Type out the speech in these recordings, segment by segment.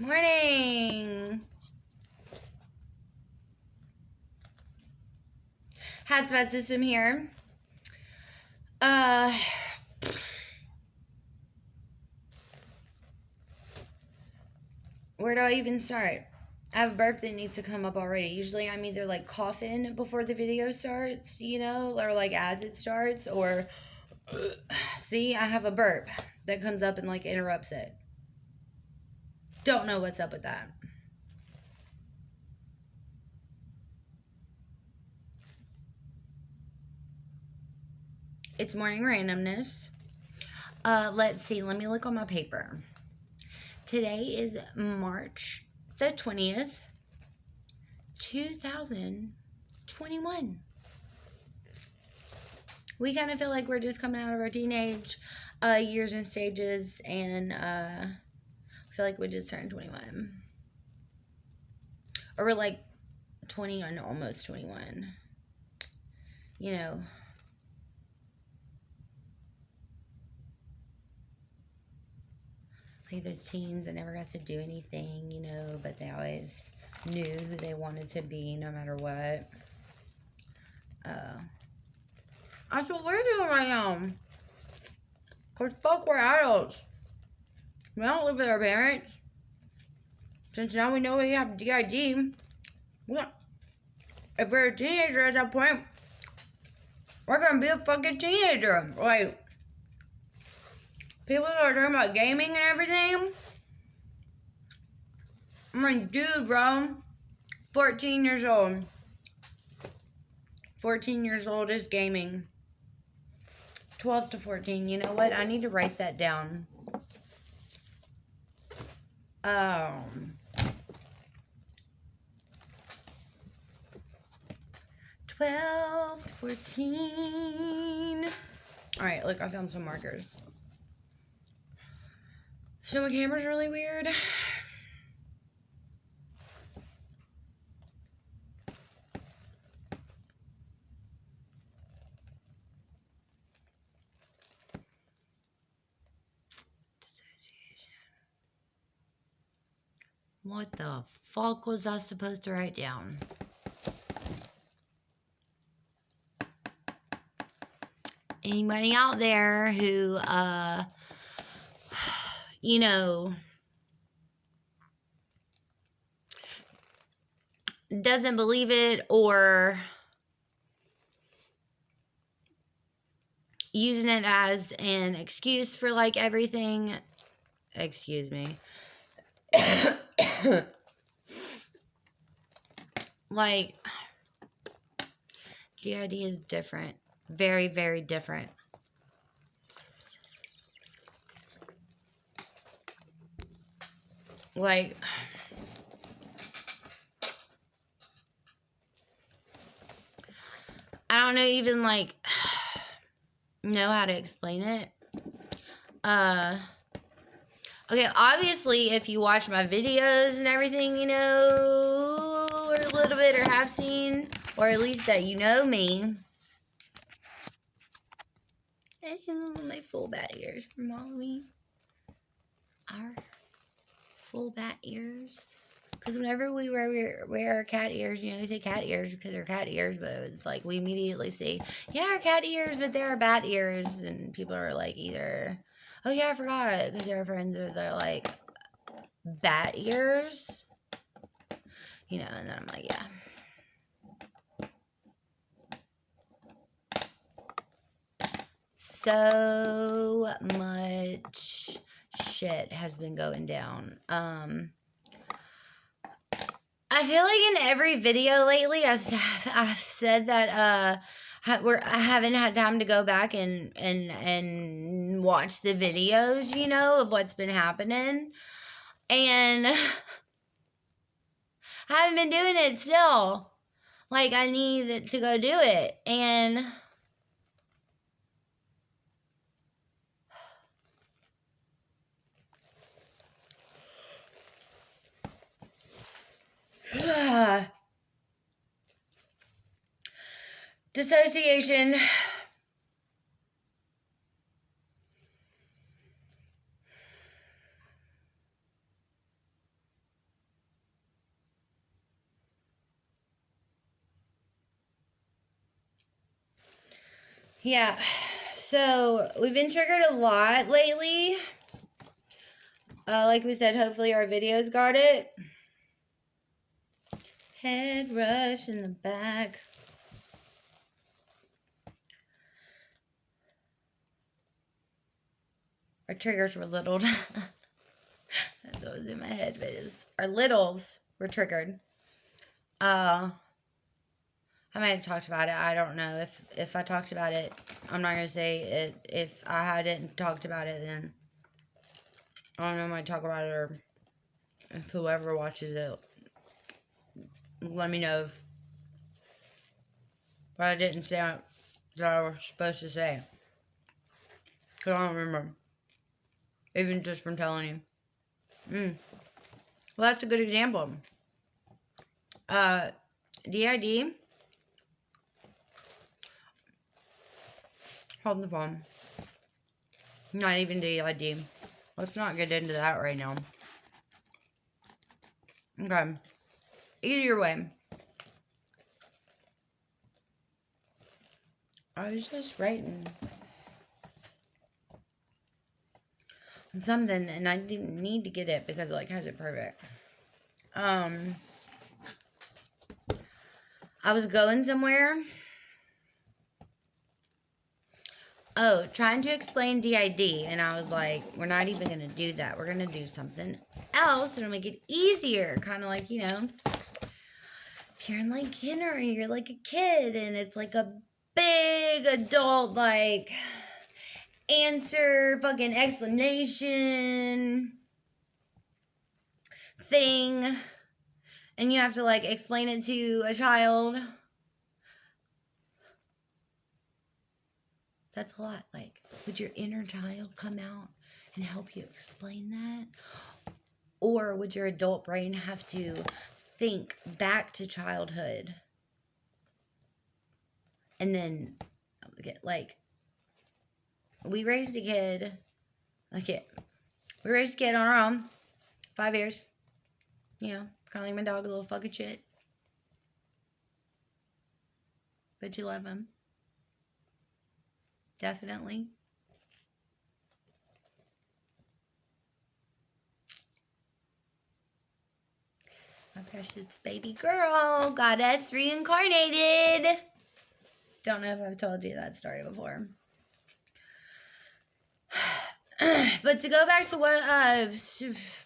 Morning. Hotspot system here. Where do I even start? I have a burp that needs to come up already. Usually I'm either like coughing before the video starts, you know, or like as it starts, or see, I have a burp that comes up and like interrupts it. Don't know what's up with that. It's morning randomness. Let's see. Let me look on my paper. Today is March the 20th, 2021. We kind of feel like we're just coming out of our teenage years and stages, and feel like we just turned 21. Or we're like 20 and almost 21. You know. Like the teens that never got to do anything, you know, but they always knew who they wanted to be no matter what. That's what we're doing right now. Because fuck, we're adults. We don't live with our parents. Since now we know we have DID. If we're a teenager at that point, we're gonna be a fucking teenager. Like, people are talking about gaming and everything. I'm like, dude, bro. 14 years old. 14 years old is gaming. 12 to 14. You know what? I need to write that down. 12 to 14. Alright, look, I found some markers. So my camera's really weird. What the fuck was I supposed to write down? Anybody out there who, you know, doesn't believe it or using it as an excuse for like everything, excuse me. Like, DID is different. Very, very different. Like, I don't know even like know how to explain it. Okay, obviously if you watch my videos and everything, you know, or a little bit, or have seen, or at least that you know me. My full bat ears from Halloween. Our full bat ears. Because whenever we wear our cat ears, you know, we say cat ears because they're cat ears, but it's like we immediately say, yeah, our cat ears, but they're bat ears. And people are like either, oh yeah, I forgot, because they're friends, or they're like, bat ears. You know, and then I'm like, yeah. So much shit has been going down. I feel like in every video lately, I've said that I haven't had time to go back and watch the videos, you know, of what's been happening, and I haven't been doing it still. Like, I need to go do it, and dissociation. Yeah. So we've been triggered a lot lately. Like we said, hopefully our videos got it. Head rush in the back. Our triggers were littled. That's what was in my head, but our littles were triggered. I might have talked about it. I don't know. If I talked about it, I'm not going to say it. If I hadn't talked about it, then I don't know. I might talk about it, or if whoever watches it, let me know if what I didn't say that I was supposed to say. Because I don't remember. Even just from telling you. Well, that's a good example. DID. Hold the phone. Not even DID. Let's not get into that right now. Okay. Either way. I was just writing something and I didn't need to get it because it like has it perfect. I was going somewhere. Oh, trying to explain DID, and I was like, we're not even going to do that. We're going to do something else that'll make it easier. Kind of like, you know, if you're in like kindergarten, you're like a kid, and it's like a big adult, like, answer, fucking explanation thing, and you have to, like, explain it to a child. That's a lot. Like, would your inner child come out and help you explain that? Or would your adult brain have to think back to childhood and then get, like, we raised a kid, we raised a kid on our own, 5 years, you know, kind of like my dog, a little fucking shit, but you love him, definitely. My precious baby girl got us reincarnated. Don't know if I've told you that story before. But to go back to what I was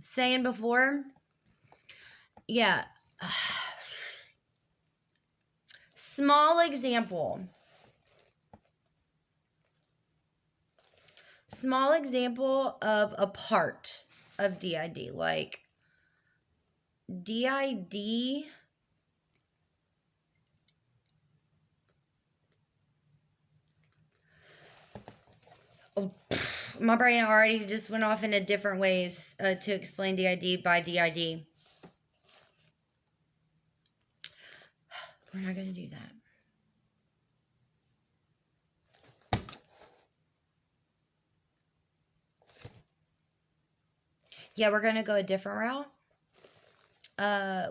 saying before, yeah. Small example. Small example of a part of DID. Like, DID... Oh, my brain already just went off into different ways to explain DID by DID. We're not going to do that. Yeah, we're going to go a different route.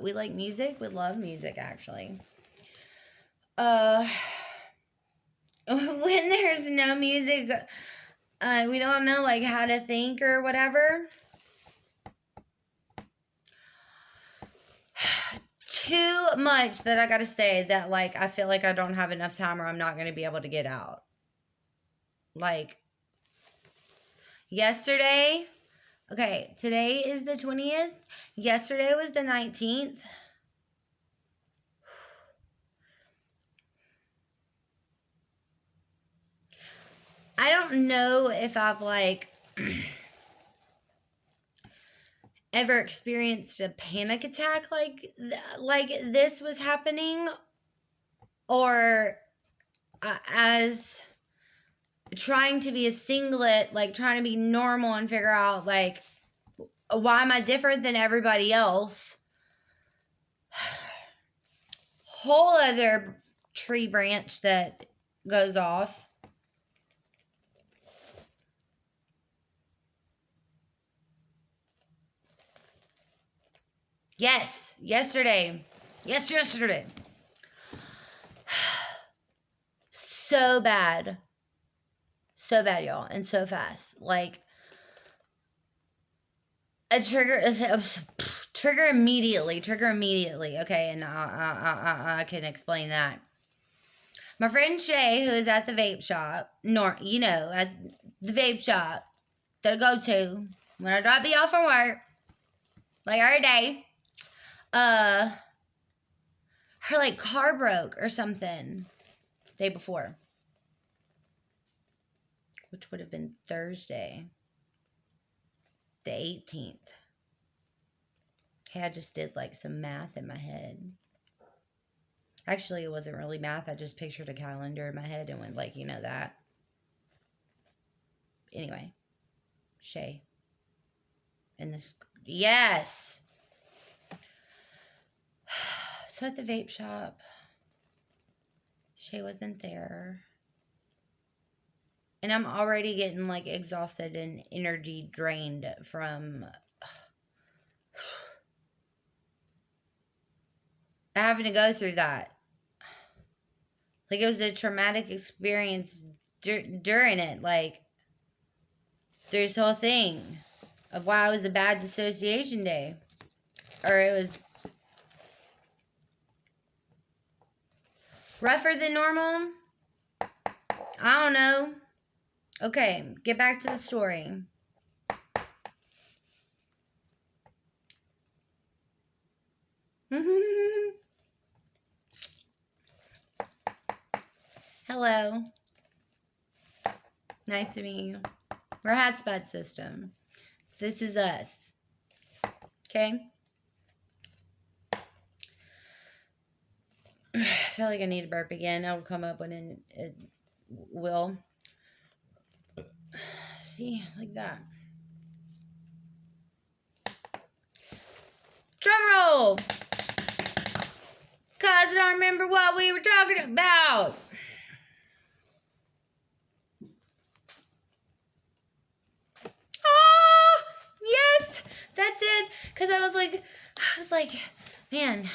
We like music. We love music, actually. When there's no music, we don't know, like, how to think or whatever. Too much that I gotta say that, like, I feel like I don't have enough time or I'm not gonna be able to get out. Like, yesterday, okay, today is the 20th. Yesterday was the 19th. I don't know if I've, like, ever experienced a panic attack like this was happening, or as trying to be a singlet, like trying to be normal and figure out, like, why am I different than everybody else? Whole other tree branch that goes off. Yes, yesterday. Yes, yesterday. so bad. So bad, y'all. And so fast. Like, a trigger immediately. Okay, and I can explain that. My friend Shay, who is at the vape shop, at the vape shop that I go to when I drop me off from work, like every day, her like car broke or something day before, which would have been Thursday, the 18th. Okay, I just did like some math in my head. Actually, it wasn't really math. I just pictured a calendar in my head and went like, that. Anyway, Shay. And this, yes. So at the vape shop, Shay wasn't there. And I'm already getting like exhausted and energy drained from having to go through that. Like, it was a traumatic experience during it. Like, there's this whole thing of why it was a bad dissociation day. Or it was rougher than normal. I don't know. Okay, get back to the story. Hello. Nice to meet you. We're Hotspot System. This is us. Okay? I feel like I need to burp again. It'll come up when it will. See? Like that. Drum roll! Cause I don't remember what we were talking about. Oh, yes, that's it. Cause I was like, man,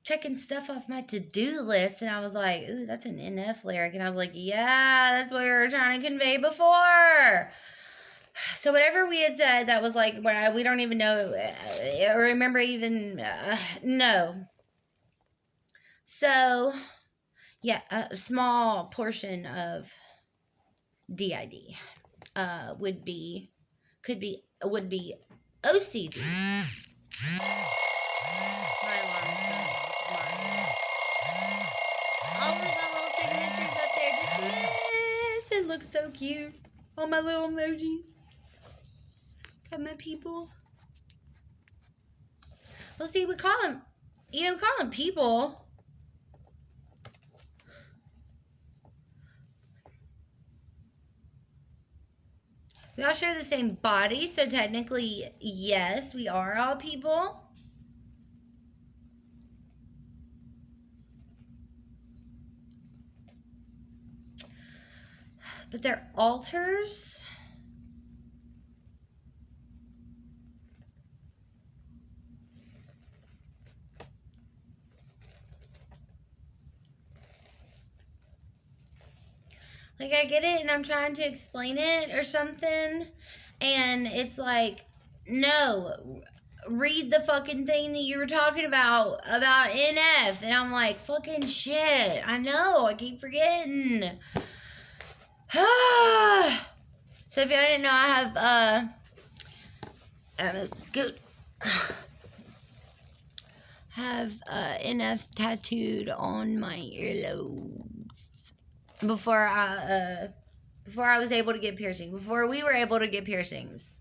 checking stuff off my to-do list, and I was like, ooh, that's an NF lyric, and I was like, yeah, that's what we were trying to convey before. So whatever we had said, that was like, we don't even know, or remember even, no. So, yeah, a small portion of DID would be OCD. My alarm's going off. All of my little signatures up there, just it looks so cute. All my little emojis. Got my people. Well, see, we call them, people. We all share the same body, so technically, yes, we are all people. But they're alters. Like, I get it, and I'm trying to explain it or something, and it's like, no, read the fucking thing that you were talking about NF, and I'm like, fucking shit, I know, I keep forgetting. So if y'all didn't know, I have, Scoot, have NF tattooed on my earlobe. Before I was able to get piercing. Before we were able to get piercings.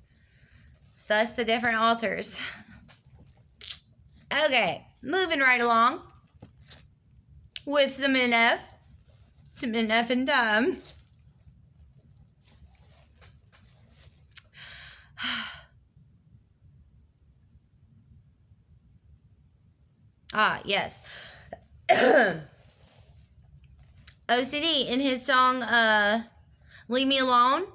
Thus the different alters. Okay, moving right along. With some NF. Some NF in time. Ah, yes. OCD in his song Leave Me Alone,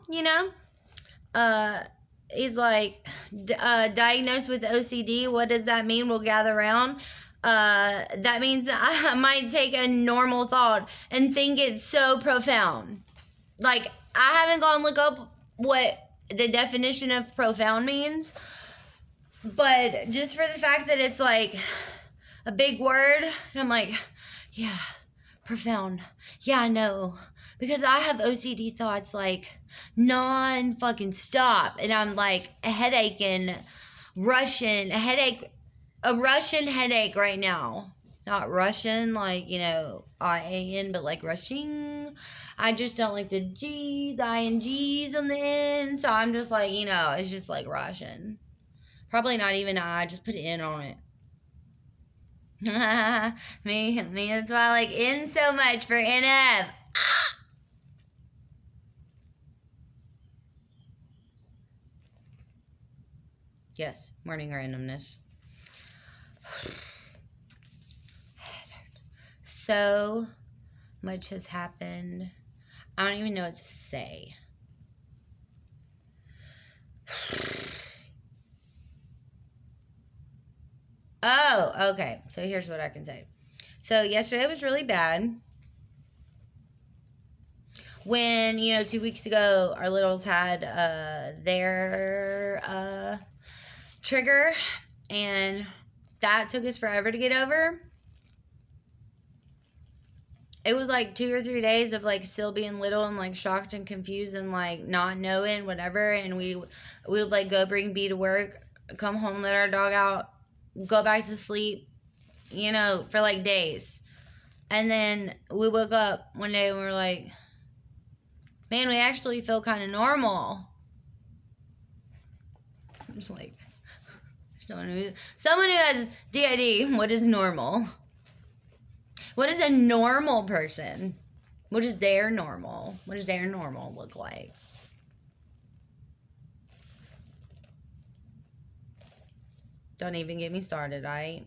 he's like, diagnosed with OCD, what does that mean? We'll gather around. that means I might take a normal thought and think it's so profound. Like, I haven't gone look up what the definition of profound means, but just for the fact that it's like a big word, and I'm like, yeah, profound. Yeah, I know. Because I have OCD thoughts like non-fucking stop. And I'm like a headache and a Russian headache right now. Not Russian, like, you know, IAN, but like rushing. I just don't like the G, the INGs on the end. So I'm just like, you know, it's just like Russian. Probably not even I, just put N on it. me, that's why I like N so much for NF. Ah! Yes, morning randomness. So much has happened. I don't even know what to say. Oh, okay. So here's what I can say. So yesterday was really bad. When, you know, 2 weeks ago, our littles had their trigger, and that took us forever to get over. It was like 2 or 3 days of like still being little and like shocked and confused and like not knowing whatever. And we would like go bring B to work, come home, let our dog out, go back to sleep, you know, for like days. And then we woke up one day and we were like, man, we actually feel kind of normal. I'm just like, someone who has DID, what is normal? What is a normal person? What is their normal? What does their normal look like? Don't even get me started, right?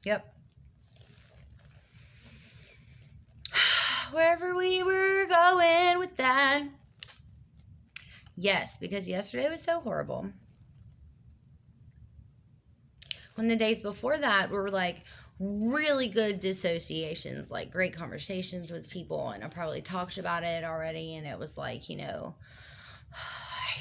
Yep. Wherever we were going with that. Yes, because yesterday was so horrible. When the days before that were like really good dissociations, like great conversations with people, and I probably talked about it already, and it was like, you know,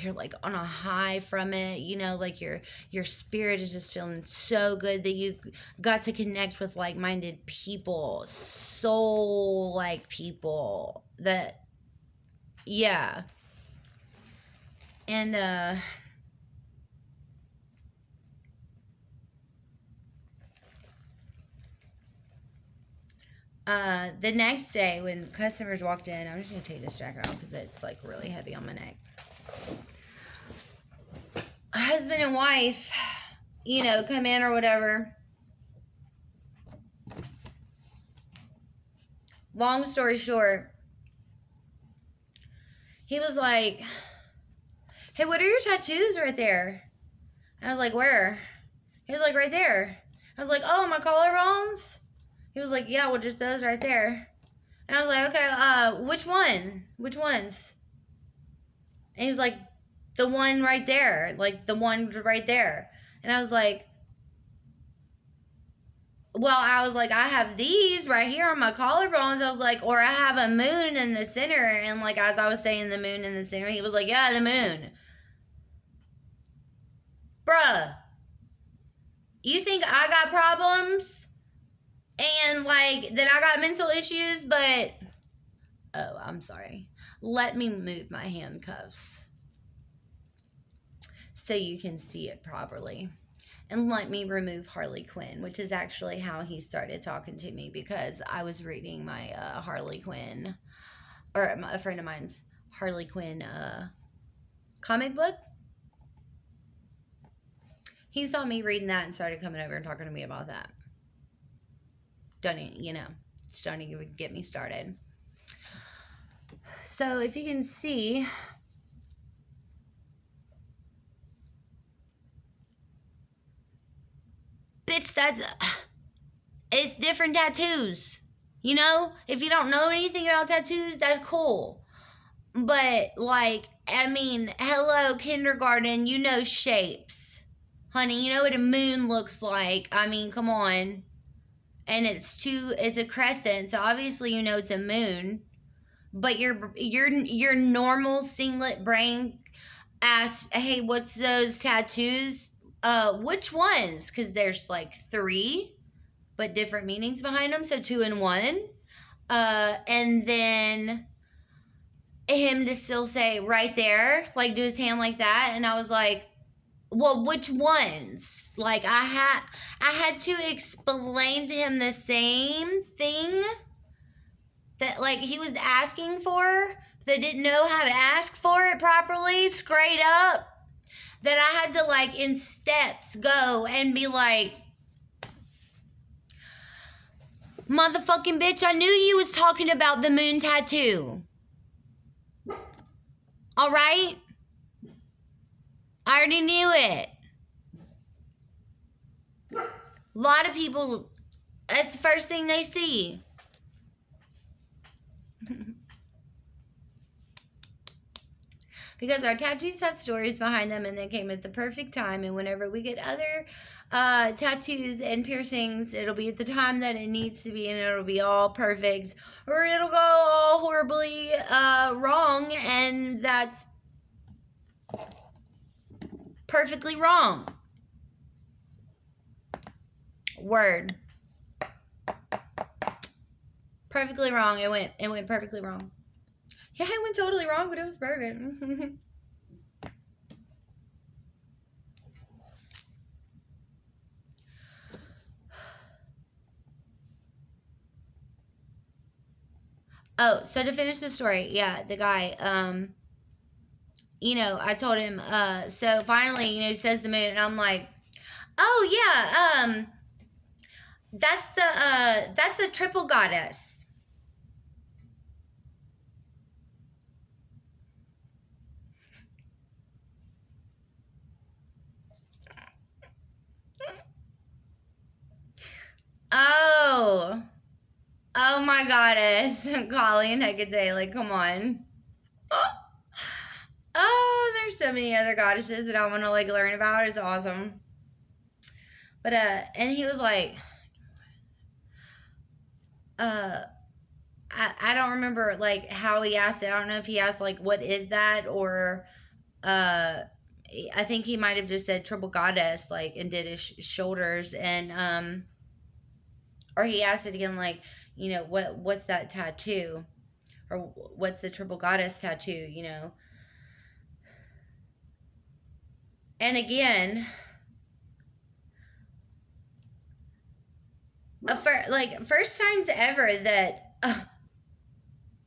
you're like on a high from it, you know, like your spirit is just feeling so good that you got to connect with like-minded people, soul like people that, yeah. And the next day when customers walked in, I'm just gonna take this jacket off because it's like really heavy on my neck. Husband and wife, you know, come in or whatever. Long story short, he was like, hey, what are your tattoos right there? And I was like, where? He was like, right there. I was like, oh, my collarbones? He was like, yeah, well, just those right there. And I was like, okay, which one? Which ones? And he's like, the one right there. Like, the one right there. And I was like, well, I was like, I have these right here on my collarbones. I was like, or I have a moon in the center. And like, as I was saying the moon in the center, he was like, yeah, the moon. Bruh, you think I got problems? And like, that I got mental issues, but, oh, I'm sorry. Let me move my handcuffs so you can see it properly. And let me remove Harley Quinn, which is actually how he started talking to me, because I was reading my Harley Quinn, or a friend of mine's Harley Quinn comic book. He saw me reading that and started coming over and talking to me about that. Don't even, you know, it's starting to get me started. So if you can see, bitch, it's different tattoos. You know, if you don't know anything about tattoos, that's cool. But, like, I mean, hello, kindergarten, you know shapes. Honey, you know what a moon looks like. I mean, come on. And it's a crescent, so obviously you know it's a moon. But your normal singlet brain asked, hey, what's those tattoos? Which ones? Because there's like 3, but different meanings behind them, so 2 and 1. And then him to still say right there, like do his hand like that, and I was like, well, which ones? Like I had to explain to him the same thing that like he was asking for, that didn't know how to ask for it properly, straight up. That I had to like in steps go and be like, motherfucking bitch, I knew you was talking about the moon tattoo. All right? I already knew it. A lot of people, that's the first thing they see. Because our tattoos have stories behind them, and they came at the perfect time. And whenever we get other tattoos and piercings, it'll be at the time that it needs to be, and it'll be all perfect, or it'll go all horribly wrong, and that's perfectly wrong. Word. Perfectly wrong. It went perfectly wrong. Yeah, it went totally wrong, but it was perfect. Oh, so to finish the story, yeah, the guy, you know, I told him, so finally, you know, he says the moon, and I'm like, oh yeah, that's the triple goddess. Oh my goddess. Kali and Hecate, like, come on. Oh, there's so many other goddesses that I want to, like, learn about. It's awesome. But, and he was like, I don't remember, like, how he asked it. I don't know if he asked, like, what is that? Or, I think he might have just said triple goddess, like, and did his shoulders. And, or he asked it again, like, you know, what's that tattoo? Or what's the triple goddess tattoo, you know? And again, first times ever that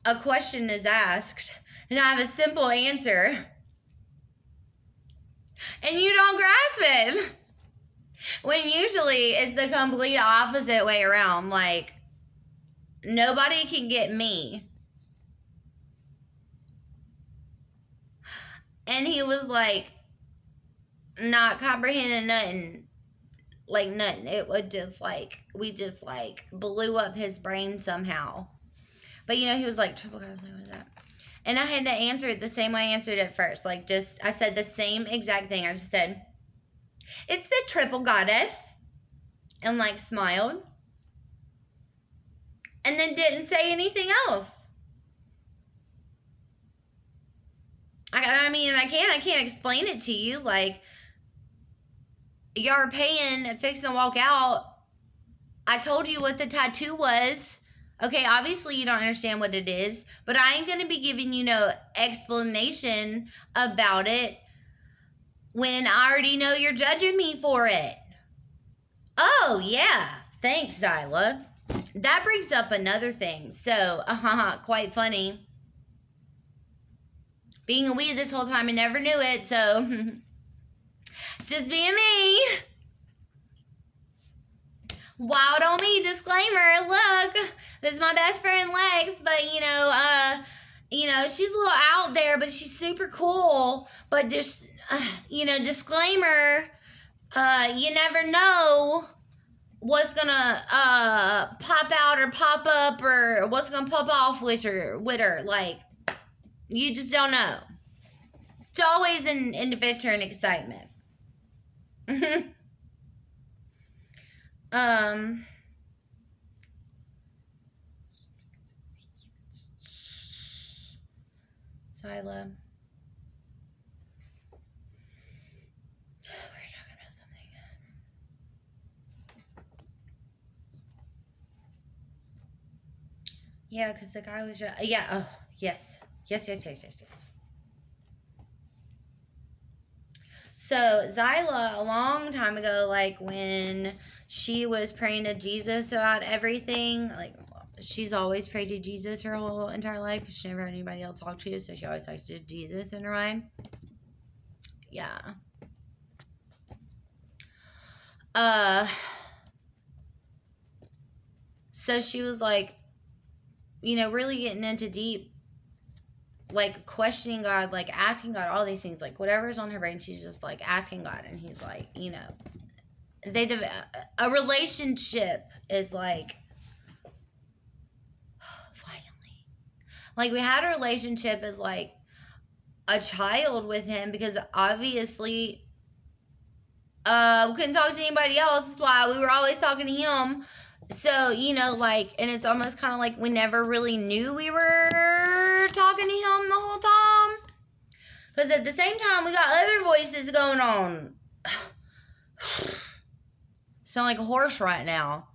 a question is asked and I have a simple answer and you don't grasp it. When usually it's the complete opposite way around. Like, nobody can get me. And he was like, not comprehending nothing. Like, nothing. It would just like, we just like blew up his brain somehow. But, you know, he was like, triple goddess, what is that? And I had to answer it the same way I answered it first. Like, just, I said the same exact thing. I just said, it's the triple goddess. And, like, smiled. And then didn't say anything else. I mean, I can't explain it to you. Like, y'all paying, fixing to walk out. I told you what the tattoo was. Okay, obviously you don't understand what it is, but I ain't going to be giving you no explanation about it when I already know you're judging me for it. Oh, yeah. Thanks, Zyla. That brings up another thing. So, quite funny. Being a weed this whole time and never knew it, so just being me. Wild on me, disclaimer, look, this is my best friend Lex, but you know, she's a little out there, but she's super cool, but just, you know, disclaimer, you never know what's gonna, pop out or pop up, or what's gonna pop off with her, like, You just don't know. It's always an adventure and excitement. Zyla. We're talking about something. Yeah, because the guy was just, yeah, oh, yes. Yes. So, Zyla, a long time ago, like, when she was praying to Jesus about everything, like, she's always prayed to Jesus her whole entire life, because she never had anybody else talk to, so she always talks to Jesus in her mind. Yeah. So she was, like, you know, really getting into deep, like, questioning God, like, asking God all these things, like, whatever's on her brain, she's just, like, asking God, and he's, like, you know, a relationship is, like, finally, like, we had a relationship as, like, a child with him, because obviously, we couldn't talk to anybody else, that's why we were always talking to him. So, you know, like, and it's almost kind of like we never really knew we were talking to him the whole time. Because at the same time, we got other voices going on. Sound like a horse right now.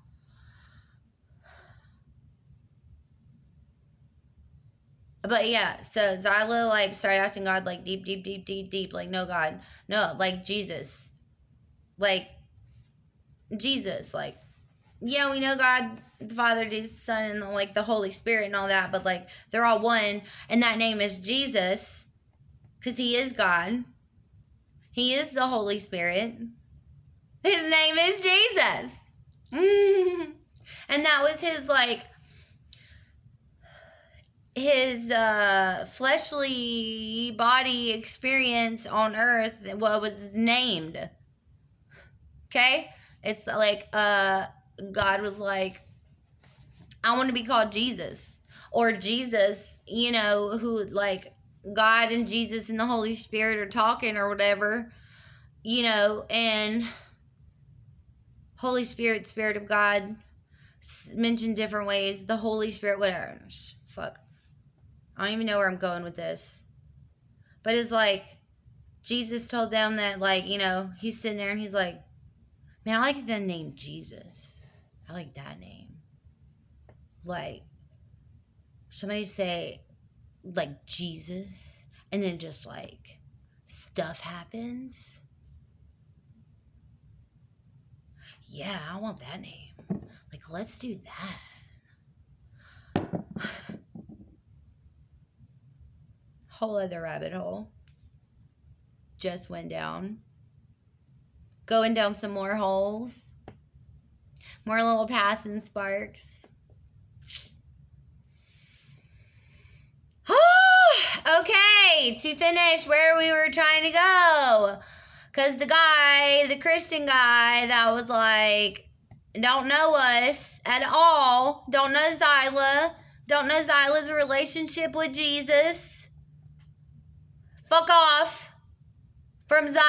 But yeah, so Zyla, like, started asking God, like, deep, like, no, God. No, like, Jesus. Like, Jesus, like, yeah, we know God, the Father, the Son, and like the Holy Spirit and all that, but like they're all one, and that name is Jesus, because he is God. He is the Holy Spirit. His name is Jesus. And that was his, like, his fleshly body experience on earth, what was named. Okay? It's like God was like, I want to be called Jesus. Or Jesus, you know, who, like, God and Jesus and the Holy Spirit are talking or whatever, you know, and Holy Spirit, Spirit of God, mentioned different ways, the Holy Spirit, whatever. Fuck. I don't even know where I'm going with this. But it's like, Jesus told them that, like, you know, he's sitting there and he's like, man, I like the name Jesus. I like that name. Like, somebody say, like, Jesus, and then just, like, stuff happens. Yeah, I want that name. Like, let's do that. Whole other rabbit hole. Just went down. Going down some more holes. More little paths and sparks. Okay, to finish where we were trying to go. Because the guy, the Christian guy that was like, don't know us at all. Don't know Zyla. Don't know Zyla's relationship with Jesus. Fuck off from Zyla.